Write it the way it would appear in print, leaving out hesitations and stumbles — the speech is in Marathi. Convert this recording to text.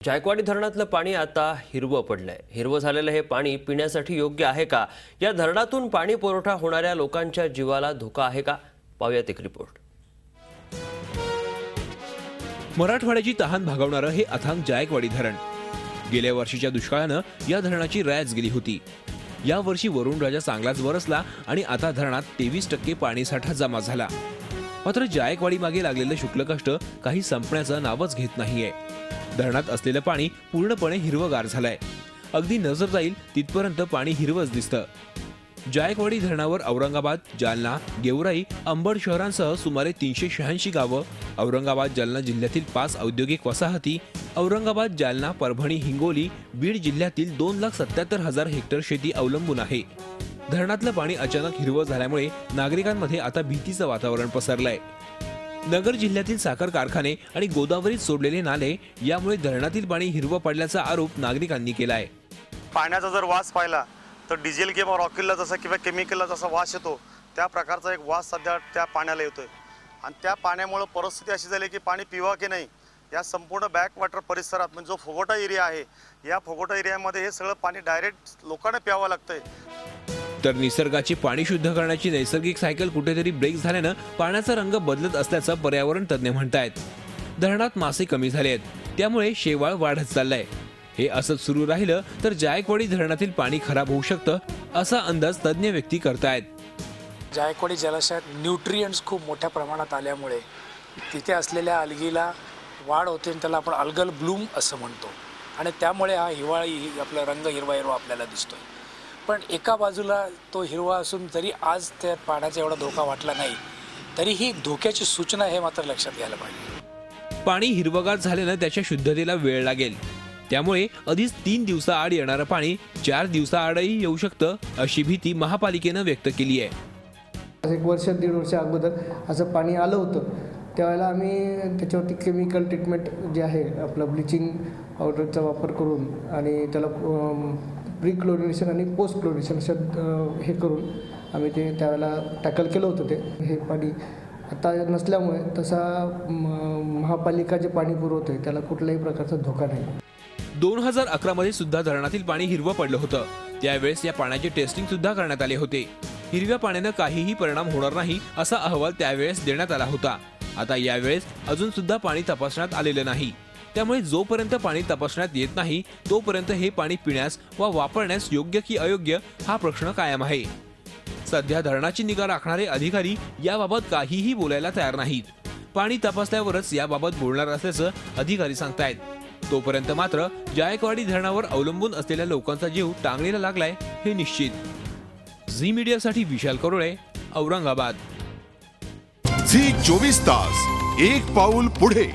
जायकवाडी धरणातलं पाणी आता हिरवं पडलंय। हिरवं झालेलं हे पाणी पिण्यासाठी योग्य आहे का? या धरणातून पाणी पुरवठा होणाऱ्या लोकांच्या जीवाला धोका आहे का? पाहूयात एक रिपोर्ट। मराठवाड्याची तहान भागवणारं हे अथांग जायकवाडी धरण। गेल्या वर्षीच्या दुष्काळानं या धरणाची रॅच गेली होती। या वर्षी वरुण राजा चांगलाच बरसला आणि आता धरणात 23% पाणीसाठा जमा झाला। मात्र जायकवाडी मागे लागलेलं शुक्ल कष्ट काही संपण्याचं नावच घेत नाहीये। धरणात असलेलं पाणी पूर्णपणे हिरवगार झालंय। अगदी नजर जाईल तिथपर्यंत पाणी हिरवंच दिसतं। जायकवाडी धरणावर औरंगाबाद, जालना, गेवराई, अंबड शहरांसह सुमारे 386 गावं, औरंगाबाद जालना जिल्ह्यातील 5 औद्योगिक वसाहती, औरंगाबाद जालना परभणी हिंगोली बीड जिल्ह्यातील 2,77,000 हेक्टर शेती अवलंबून आहे। धरणातलं पाणी अचानक हिरवं झाल्यामुळे नागरिकांमध्ये आता भीतीचं वातावरण पसरलंय। नगर जिल्ह्यातील साखर कारखाने आणि गोदावरीत सोडलेले नाले यामुळे धरणातील पाणी हिरवं पडल्याचा आरोप नागरिकांनी केलाय। पाण्याचा जर वास पाहिला तर डिझेल किंवा रॉकेलला जसा किंवा केमिकलला जसा वास येतो त्या प्रकारचा एक वास सध्या त्या पाण्याला येतोय आणि त्या पाण्यामुळे परिस्थिती अशी झाली की पाणी पिवा की नाही या संपूर्ण बॅकवॉटर परिसरात म्हणजे जो फोगोटा एरिया आहे या फोगोटा एरियामध्ये हे सगळं पाणी डायरेक्ट लोकांना प्यावं लागतंय। तर निसर्गाची पाणी शुद्ध करण्याची नैसर्गिक सायकल कुठेतरी ब्रेक झाल्यानं पाण्याचा रंग बदलत असल्याचं पर्यावरण तज्ञ म्हणतायत। धरणात मासे कमी झाले आहेत त्यामुळे शेवाळ वाढत चाललाय। हे असंच सुरू राहिलं तर जायकवाडी धरणातील पाणी खराब होऊ शकतं असा अंदाज तज्ञ व्यक्ती करतायत। जायकवाडी जलाशयात न्यूट्रिएंट्स खूप मोठ्या प्रमाणात आल्यामुळे तिथे असलेल्या अल्गीला वाढ होते आणि त्याला आपण अल्गल ब्लूम असं म्हणतो आणि त्यामुळे हा हिवाळी आपला रंग हिरवा हिरवा आपल्याला दिसतोय। पण एका बाजूला तो हिरवा असून जरी आज त्या पाण्याचा एवढा धोका वाटला नाही तरी ही धोक्याची सूचना हे मात्र लक्षात घ्यायला पाहिजे। पाणी हिरवगार झाल्यानं त्याच्या शुद्धतेला वेळ लागेल त्यामुळे आधीच 3 दिवसाआड येणारं पाणी 4 दिवसाआडही येऊ शकतं अशी भीती महापालिकेनं व्यक्त केली आहे। 1 वर्ष 1.5 वर्ष अगोदर असं पाणी आलं होतं त्यावेळेला आम्ही त्याच्यावरती केमिकल ट्रीटमेंट जे आहे आपलं ब्लिचिंग पावडरचा वापर करून आणि त्याला प्री क्लोरिनेशन आणि पोस्ट क्लोरिनेशन असं हे करून आम्ही ते त्यावेळेला टॅकल केलं होतं। ते हे पाणी आता नसल्यामुळे तसा महापालिका जे पाणी पुरवते त्याला कुठल्याही प्रकारचा धोका नाही। 2011 मध्ये सुद्धा धरणातील पाणी हिरवं पडलं होतं। त्यावेळेस या पाण्याचे टेस्टिंग सुद्धा करण्यात आले होते। हिरव्या पाण्यानं काहीही परिणाम होणार नाही असा अहवाल त्यावेळेस देण्यात आला होता। आता यावेळेस अजून सुद्धा पाणी तपासण्यात आलेलं नाही त्यामुळे जोपर्यंत पाणी तपासण्यात येत नाही तोपर्यंत हे पाणी पिण्यास वा वापरण्यास योग्य की अयोग्य हा प्रश्न कायम आहे। सध्या धरणाची निगा राखणारे अधिकारी याबाबत काहीही बोलायला तयार नाहीत। पाणी तपासल्यावरच याबाबत बोलणार असल्याचं अधिकारी सांगतायत। तोपर्यंत मात्र जायकवाडी धरणावर अवलंबून असलेल्या लोकांचा जीव टांगणीला लागलाय हे निश्चित। झी मीडियासाठी विशाल करोळे, औरंगाबाद। झी 24 तास एक पाऊल पुढे।